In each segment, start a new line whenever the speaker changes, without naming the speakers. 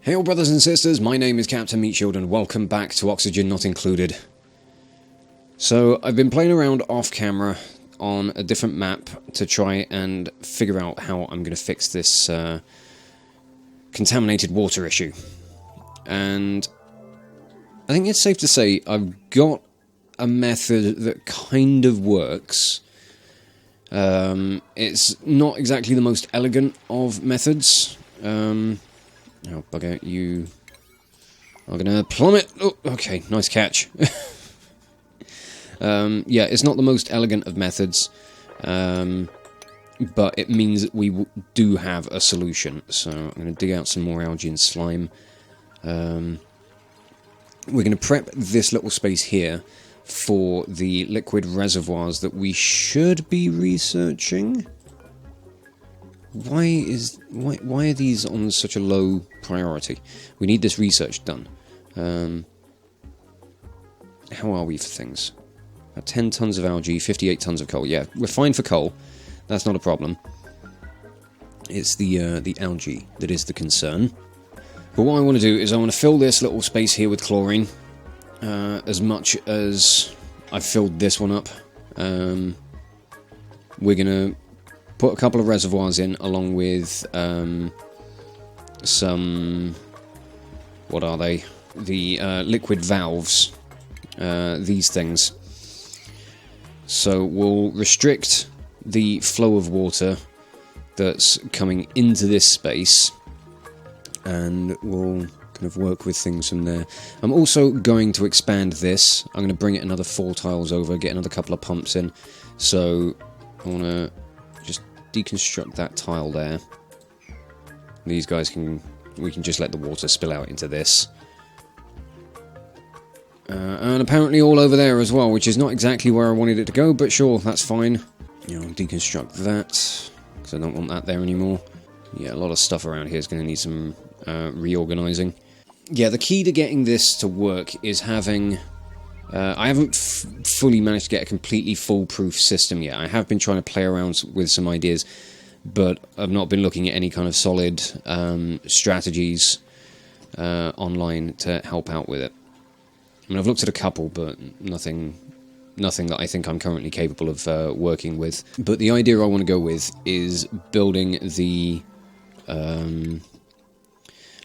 Hey all brothers and sisters, my name is Captain Meatshield and welcome back to Oxygen Not Included. So, I've been playing around off camera on a different map to try and figure out how I'm going to fix this contaminated water issue. And I think it's safe to say I've got a method that kind of works. It's not exactly the most elegant of methods. Oh, bugger, you are gonna plummet! Oh, okay, nice catch. Yeah, it's not the most elegant of methods, but it means that we do have a solution. So I'm gonna dig out some more algae and slime. We're gonna prep this little space here for the liquid reservoirs that we should be researching. Why are these on such a low priority? We need this research done. How are we for things? 10 tons of algae, 58 tons of coal. Yeah, we're fine for coal. That's not a problem. It's the algae that is the concern. But what I want to do is I want to fill this little space here with chlorine. As much as I've filled this one up. We're going to put a couple of reservoirs in, along with some... what are they? The liquid valves. These things. So we'll restrict the flow of water that's coming into this space, and we'll kind of work with things from there. I'm also going to expand this. I'm going to bring it another 4 tiles over, get another couple of pumps in. So I want to just deconstruct that tile there. These guys we can just let the water spill out into this. And apparently all over there as well, which is not exactly where I wanted it to go, but sure, that's fine. You know, deconstruct that, because I don't want that there anymore. Yeah, a lot of stuff around here is going to need some reorganizing. Yeah, the key to getting this to work is having... I haven't fully managed to get a completely foolproof system yet. I have been trying to play around with some ideas, but I've not been looking at any kind of solid strategies online to help out with it. I mean, I've looked at a couple, but nothing that I think I'm currently capable of working with. But the idea I want to go with is building the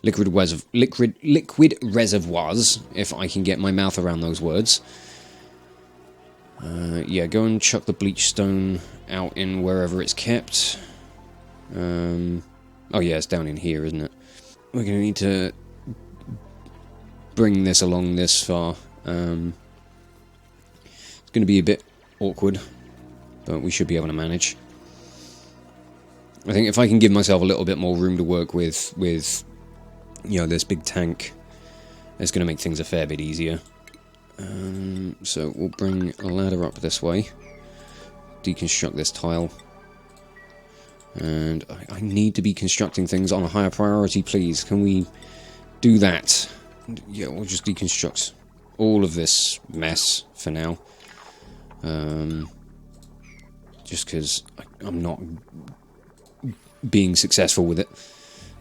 liquid reservoirs, if I can get my mouth around those words. Yeah, go and chuck the bleach stone out in wherever it's kept. Oh yeah, it's down in here, isn't it? We're going to need to bring this along this far. It's going to be a bit awkward, but we should be able to manage. I think if I can give myself a little bit more room to work with you know, this big tank, it's going to make things a fair bit easier. So we'll bring a ladder up this way, deconstruct this tile, and I need to be constructing things on a higher priority, please. Can we do that? Yeah, we'll just deconstruct all of this mess for now. Just because I'm not being successful with it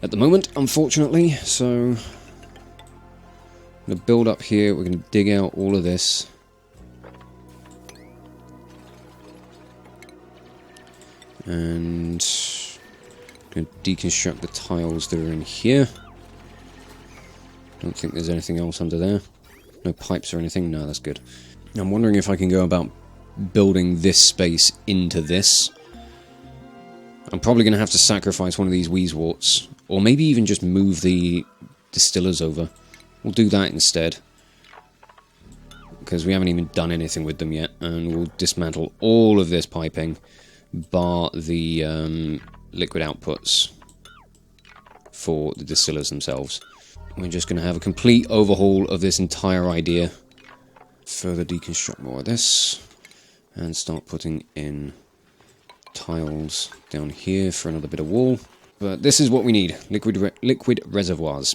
at the moment, unfortunately. So I'm going to build up here. We're going to dig out all of this. And I'm going to deconstruct the tiles that are in here. Don't think there's anything else under there. No pipes or anything? No, that's good. I'm wondering if I can go about building this space into this. I'm probably going to have to sacrifice one of these wheezeworts, or maybe even just move the distillers over. We'll do that instead, because we haven't even done anything with them yet, and we'll dismantle all of this piping, bar the liquid outputs for the distillers themselves. We're just going to have a complete overhaul of this entire idea. Further deconstruct more of this, and start putting in tiles down here for another bit of wall. But this is what we need, liquid reservoirs.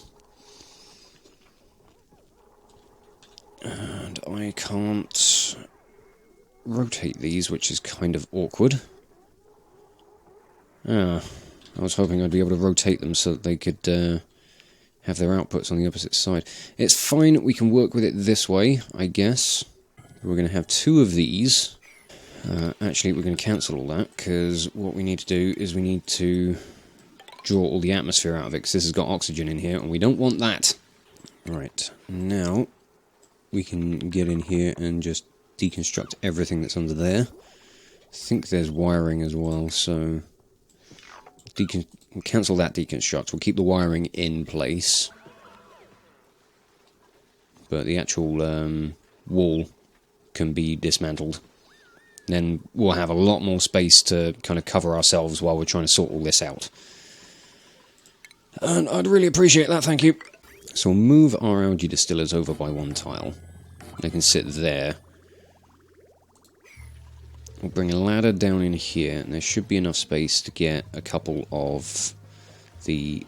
And I can't rotate these, which is kind of awkward. I was hoping I'd be able to rotate them so that they could have their outputs on the opposite side. It's fine, we can work with it this way, I guess. We're going to have 2 of these. Actually, we're going to cancel all that, because what we need to do is we need to draw all the atmosphere out of it, because this has got oxygen in here, and we don't want that. Right, now we can get in here and just deconstruct everything that's under there. I think there's wiring as well, so we'll cancel that deconstruct. We'll keep the wiring in place, but the actual wall can be dismantled. Then we'll have a lot more space to kind of cover ourselves while we're trying to sort all this out. And I'd really appreciate that, thank you. So we'll move our algae distillers over by 1 tile. They can sit there. We'll bring a ladder down in here, and there should be enough space to get a couple of the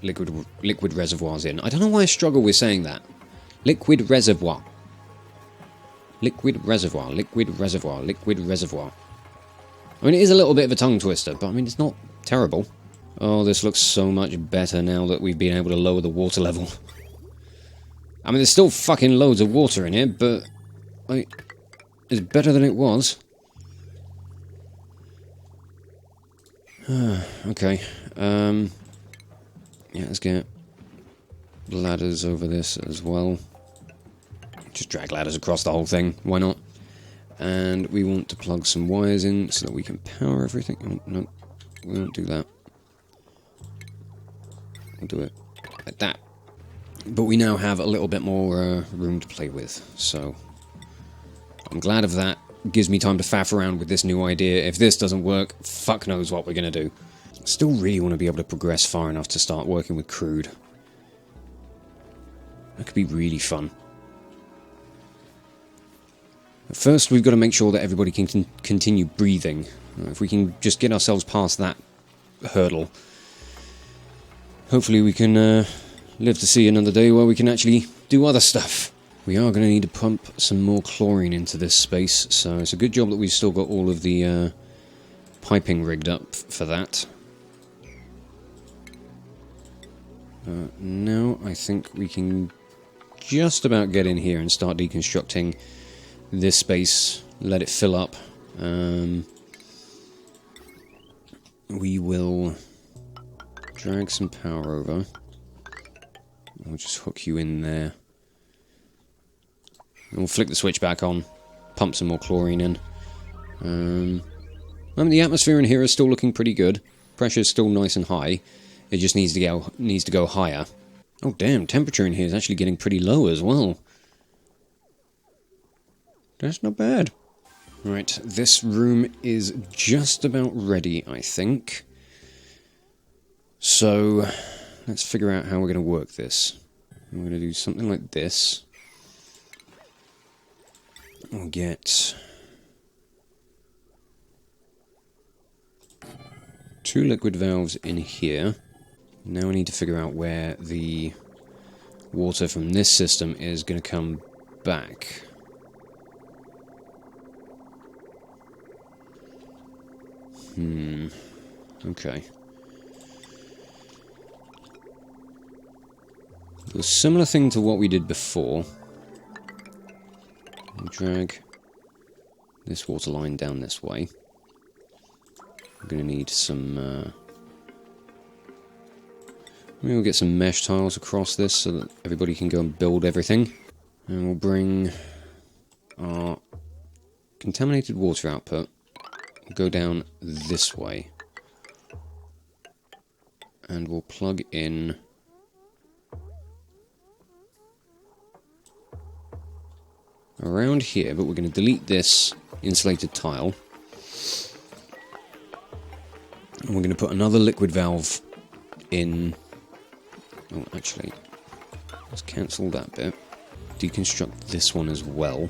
liquid reservoirs in. I don't know why I struggle with saying that. Liquid reservoir. Liquid reservoir, liquid reservoir, liquid reservoir. I mean, it is a little bit of a tongue twister, but I mean, it's not terrible. Oh, this looks so much better now that we've been able to lower the water level. I mean, there's still fucking loads of water in here, but it's better than it was. Okay. Yeah, let's get ladders over this as well. Just drag ladders across the whole thing, why not? And we want to plug some wires in so that we can power everything. Oh, no, we won't do that. We'll do it like that. But we now have a little bit more room to play with, so I'm glad of that. It gives me time to faff around with this new idea. If this doesn't work, fuck knows what we're going to do. Still really want to be able to progress far enough to start working with crude. That could be really fun. But first, we've got to make sure that everybody can continue breathing. If we can just get ourselves past that hurdle, hopefully we can live to see another day where we can actually do other stuff. We are going to need to pump some more chlorine into this space, so it's a good job that we've still got all of the piping rigged up for that. Now I think we can just about get in here and start deconstructing this space, let it fill up. We will drag some power over. We'll just hook you in there. And we'll flick the switch back on, pump some more chlorine in. I mean, the atmosphere in here is still looking pretty good. Pressure's still nice and high. It just needs to go higher. Oh damn, temperature in here is actually getting pretty low as well. That's not bad. Right, this room is just about ready, I think. So, let's figure out how we're going to work this. We're going to do something like this. We'll get 2 liquid valves in here. Now we need to figure out where the water from this system is going to come back. Okay. A similar thing to what we did before. We'll drag this water line down this way. We're going to need some... we'll get some mesh tiles across this so that everybody can go and build everything. And we'll bring our contaminated water output. Go down this way. And we'll plug in around here, but we're going to delete this insulated tile. And we're going to put another liquid valve in. Oh, actually, let's cancel that bit. Deconstruct this one as well.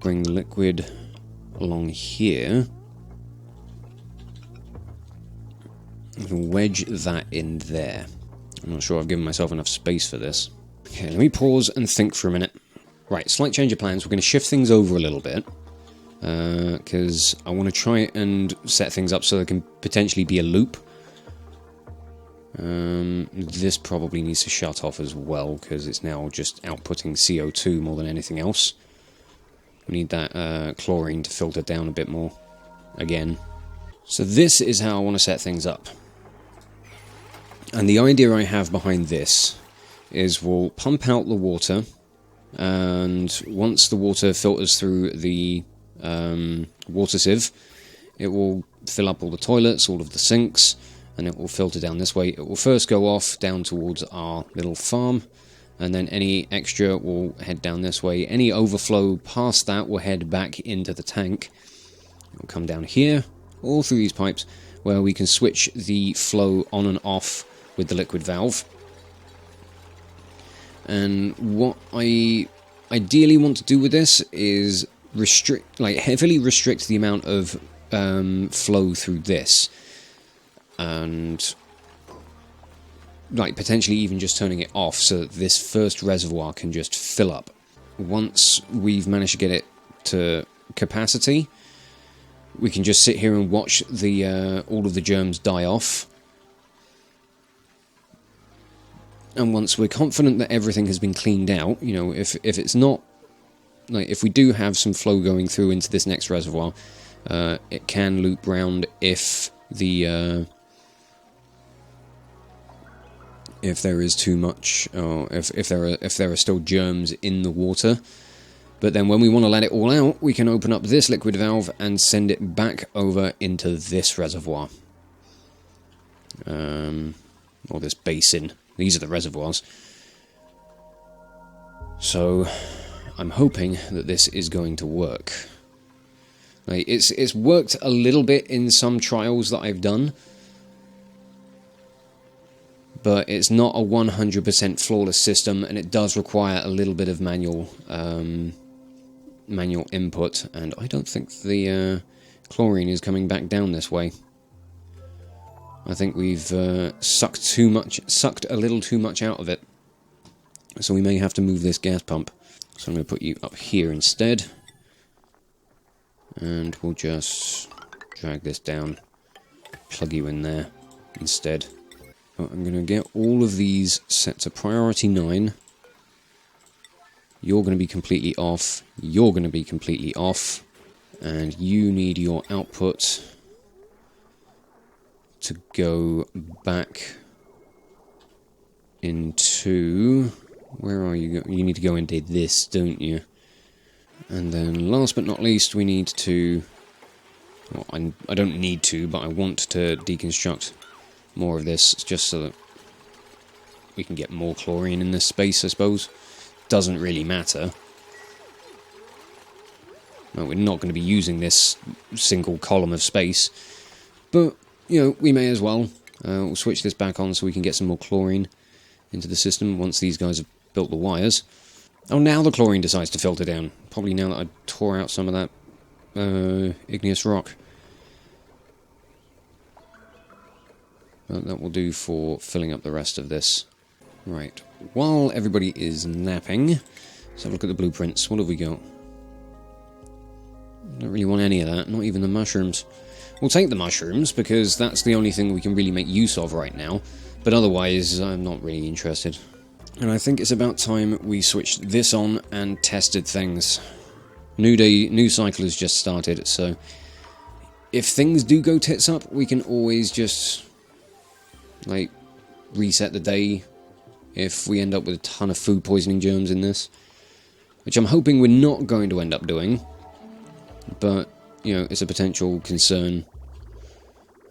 Bring the liquid along here. We'll wedge that in there. I'm not sure I've given myself enough space for this. Okay, let me pause and think for a minute. Right, slight change of plans. We're going to shift things over a little bit. Because I want to try and set things up so there can potentially be a loop. This probably needs to shut off as well, because it's now just outputting CO2 more than anything else. We need that chlorine to filter down a bit more, again. So this is how I want to set things up. And the idea I have behind this is we'll pump out the water, and once the water filters through the water sieve, it will fill up all the toilets, all of the sinks, and it will filter down this way. It will first go off down towards our little farm, and then any extra will head down this way. Any overflow past that will head back into the tank. It will come down here, all through these pipes, where we can switch the flow on and off with the liquid valve. And what I ideally want to do with this is heavily restrict the amount of flow through this, and potentially even just turning it off so that this first reservoir can just fill up. Once we've managed to get it to capacity, we can just sit here and watch the all of the germs die off. And once we're confident that everything has been cleaned out, if it's not, if we do have some flow going through into this next reservoir, it can loop round if the if there is too much, or if there are still germs in the water. But then when we want to let it all out, we can open up this liquid valve and send it back over into this reservoir, or this basin. These are the reservoirs. So I'm hoping that this is going to work. It's worked a little bit in some trials that I've done, but it's not a 100% flawless system, and it does require a little bit of manual input, and I don't think the chlorine is coming back down this way. I think we've sucked a little too much out of it, so we may have to move this gas pump. So I'm going to put you up here instead, and we'll just drag this down, plug you in there instead. I'm going to get all of these set to priority 9. You're going to be completely off, you're going to be completely off, and you need your output to go back into... Where are you? You need to go into this, don't you? And then last but not least, we need to... Well, I don't need to, but I want to deconstruct more of this, just so that we can get more chlorine in this space, I suppose. Doesn't really matter. No, we're not going to be using this single column of space, but we may as well. We'll switch this back on so we can get some more chlorine into the system once these guys have built the wires. Oh, now the chlorine decides to filter down. Probably now that I tore out some of that igneous rock. But that will do for filling up the rest of this. Right. While everybody is napping, let's have a look at the blueprints. What have we got? Don't really want any of that, not even the mushrooms. We'll take the mushrooms, because that's the only thing we can really make use of right now. But otherwise, I'm not really interested. And I think it's about time we switched this on and tested things. New cycle has just started, so if things do go tits up, we can always just, reset the day if we end up with a ton of food poisoning germs in this. Which I'm hoping we're not going to end up doing. But, it's a potential concern.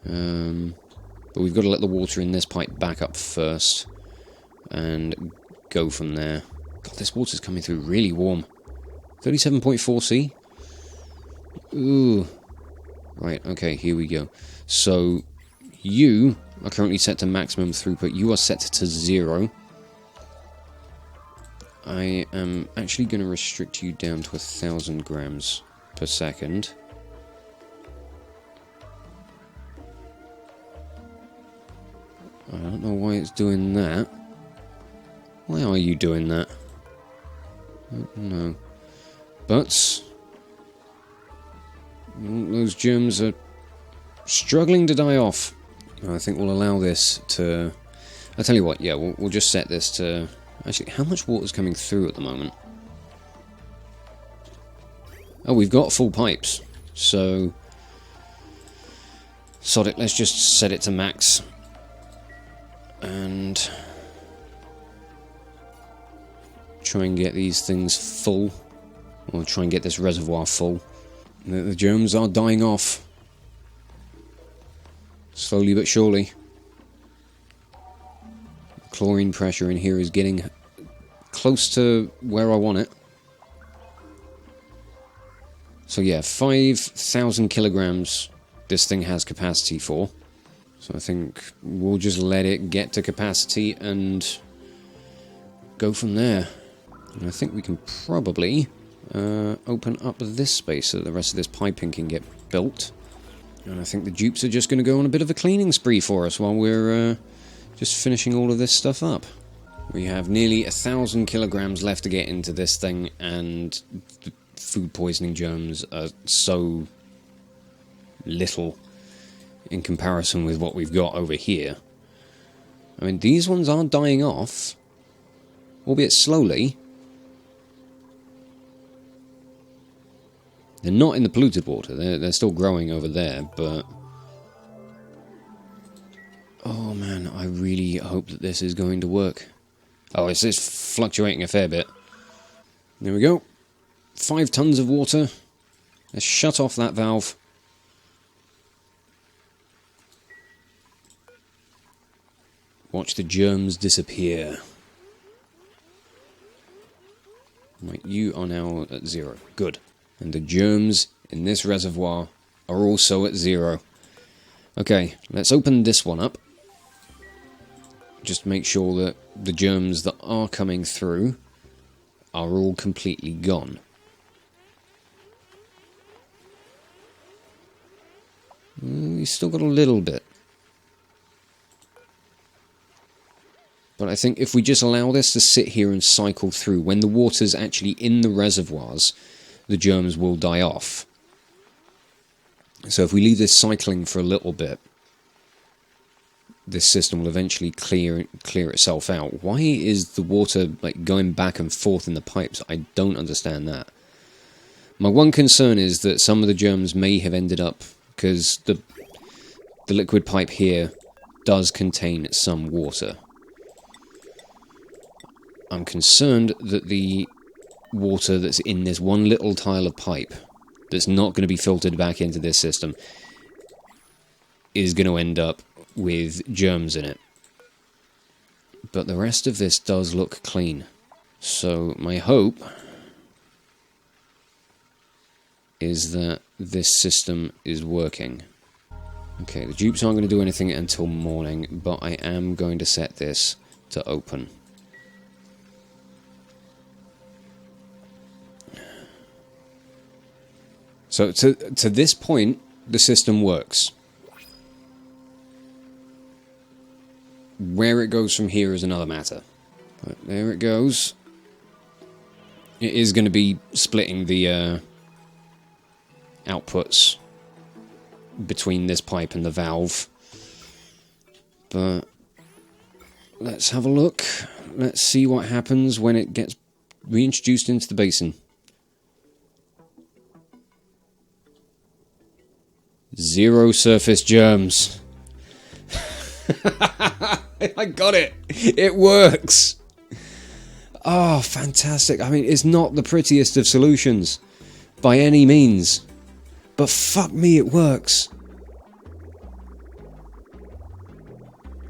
But we've got to let the water in this pipe back up first, and go from there. God, this water's coming through really warm. 37.4 C? Ooh. Right, okay, here we go. So, you are currently set to maximum throughput. You are set to 0. I am actually going to restrict you down to 1,000 grams per second. I don't know why it's doing that. Why are you doing that? I don't know. But those germs are struggling to die off. I think we'll allow this to I'll tell you what, yeah, we'll just set this to... Actually, how much water's coming through at the moment? Oh, we've got full pipes, so... Sod it, let's just set it to max. And... try and get these things full. Or try and get this reservoir full. The germs are dying off. Slowly but surely. Chlorine pressure in here is getting close to where I want it. So yeah, 5,000 kilograms this thing has capacity for. So I think we'll just let it get to capacity and go from there. And I think we can probably open up this space so the rest of this piping can get built. And I think the dupes are just going to go on a bit of a cleaning spree for us while we're just finishing all of this stuff up. We have nearly 1,000 kilograms left to get into this thing, and the food poisoning germs are so little in comparison with what we've got over here. I mean, these ones are dying off, albeit slowly. They're not in the polluted water, they're still growing over there, but... Oh man, I really hope that this is going to work. Oh, it's fluctuating a fair bit. There we go. 5 tons of water. Let's shut off that valve. Watch the germs disappear. Right, you are now at 0. Good. And the germs in this reservoir are also at 0. Okay, let's open this one up. Just make sure that the germs that are coming through are all completely gone. We've still got a little bit. But I think if we just allow this to sit here and cycle through, when the water's actually in the reservoirs, the germs will die off. So if we leave this cycling for a little bit, this system will eventually clear itself out. Why is the water like going back and forth in the pipes? I don't understand that. My one concern is that some of the germs may have ended up, because the liquid pipe here does contain some water. I'm concerned that the water that's in this one little tile of pipe that's not going to be filtered back into this system is going to end up with germs in it. But the rest of this does look clean. So my hope is that this system is working. Okay, the dupes aren't going to do anything until morning, but I am going to set this to open. So to this point, the system works. Where it goes from here is another matter. But there it goes. It is going to be splitting the outputs between this pipe and the valve. But let's have a look. Let's see what happens when it gets reintroduced into the basin. 0 surface germs. I got it. It works. Oh, fantastic. I mean, it's not the prettiest of solutions by any means, but fuck me, it works.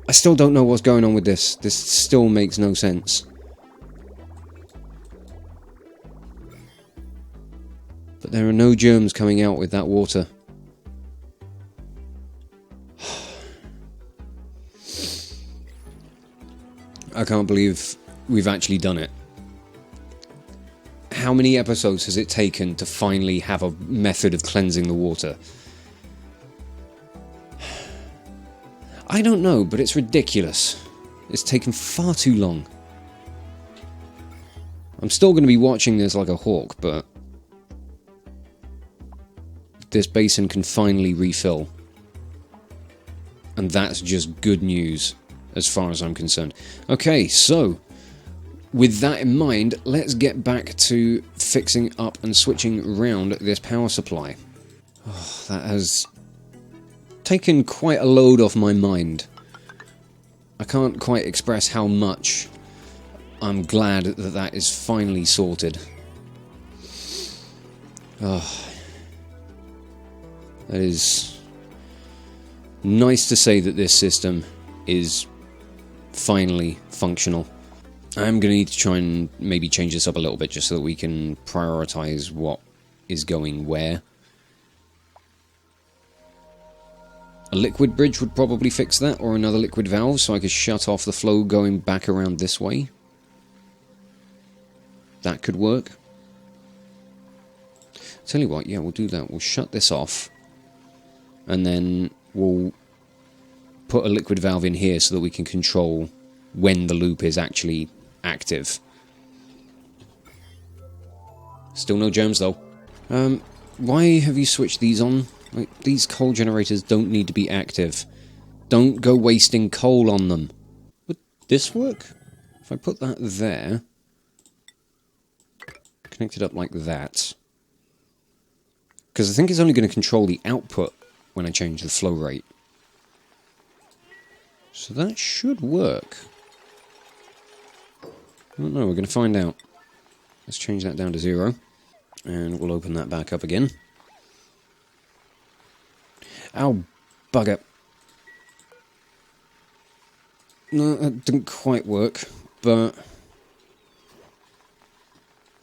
I still don't know what's going on with this. This still makes no sense. But there are no germs coming out with that water. I can't believe we've actually done it. How many episodes has it taken to finally have a method of cleansing the water? I don't know, but it's ridiculous. It's taken far too long. I'm still going to be watching this like a hawk, but this basin can finally refill. And that's just good news. as far as I'm concerned. Okay, so with that in mind, let's get back to fixing up and switching around this power supply. Oh, that has taken quite a load off my mind. I can't quite express how much I'm glad that that is finally sorted. Oh, that is nice to say that this system is finally functional. I'm going to need to try and maybe change this up a little bit just so that we can prioritize what is going where. A liquid bridge would probably fix that, or another liquid valve, so I could shut off the flow going back around this way. That could work. Tell you what, yeah, we'll do that. We'll shut this off, and then we'll put a liquid valve in here so that we can control when the loop is actually active. Still no germs, though. Why have you switched these on? Like, these coal generators don't need to be active. Don't go wasting coal on them. Would this work? If I put that there, connect it up like that. Because I think it's only going to control the output when I change the flow rate. So that should work. I don't know, we're going to find out. Let's change that down to 0. And we'll open that back up again. Ow, bugger. No, that didn't quite work, but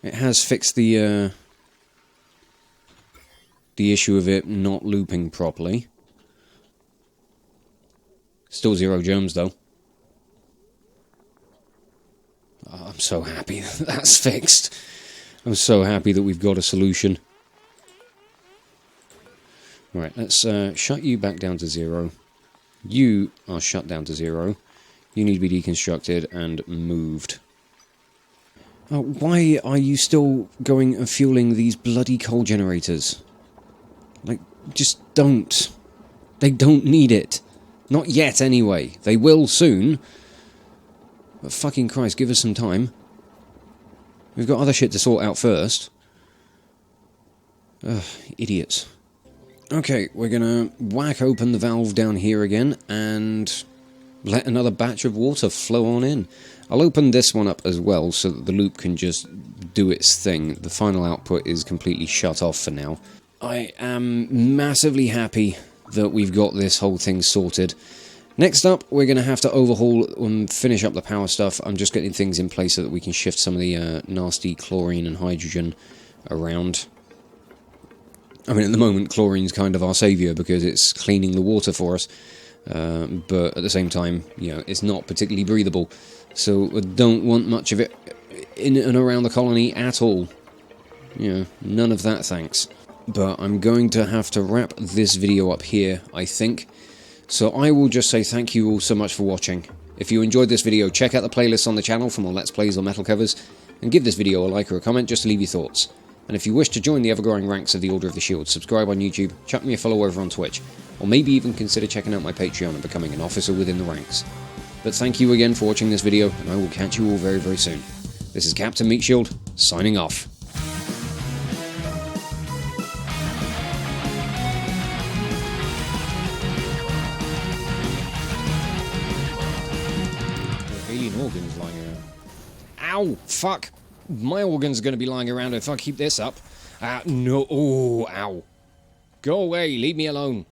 it has fixed the issue of it not looping properly. Still 0 germs, though. Oh, I'm so happy that that's fixed. I'm so happy that we've got a solution. Right, let's shut you back down to 0. You are shut down to 0. You need to be deconstructed and moved. Why are you still going and fueling these bloody coal generators? Like, just don't. They don't need it. Not yet, anyway. They will soon. But fucking Christ, give us some time. We've got other shit to sort out first. Ugh, idiots. Okay, we're gonna whack open the valve down here again and let another batch of water flow on in. I'll open this one up as well so that the loop can just do its thing. The final output is completely shut off for now. I am massively happy that we've got this whole thing sorted. Next up, we're going to have to overhaul and finish up the power stuff. I'm just getting things in place so that we can shift some of the nasty chlorine and hydrogen around. I mean, at the moment, chlorine's kind of our saviour because it's cleaning the water for us. But at the same time, you know, it's not particularly breathable. So I don't want much of it in and around the colony at all. You know, none of that, thanks. But I'm going to have to wrap this video up here, I think. So I will just say thank you all so much for watching. If you enjoyed this video, check out the playlists on the channel for more Let's Plays or metal covers, and give this video a like or a comment just to leave your thoughts. And if you wish to join the ever-growing ranks of the Order of the Shield, subscribe on YouTube, chuck me a follow over on Twitch, or maybe even consider checking out my Patreon and becoming an officer within the ranks. But thank you again for watching this video, and I will catch you all very, very soon. This is Captain Meatshield, signing off. Alien organs lying around. Ow! Fuck! My organs are going to be lying around if I keep this up. No. Oh, ow. Go away. Leave me alone.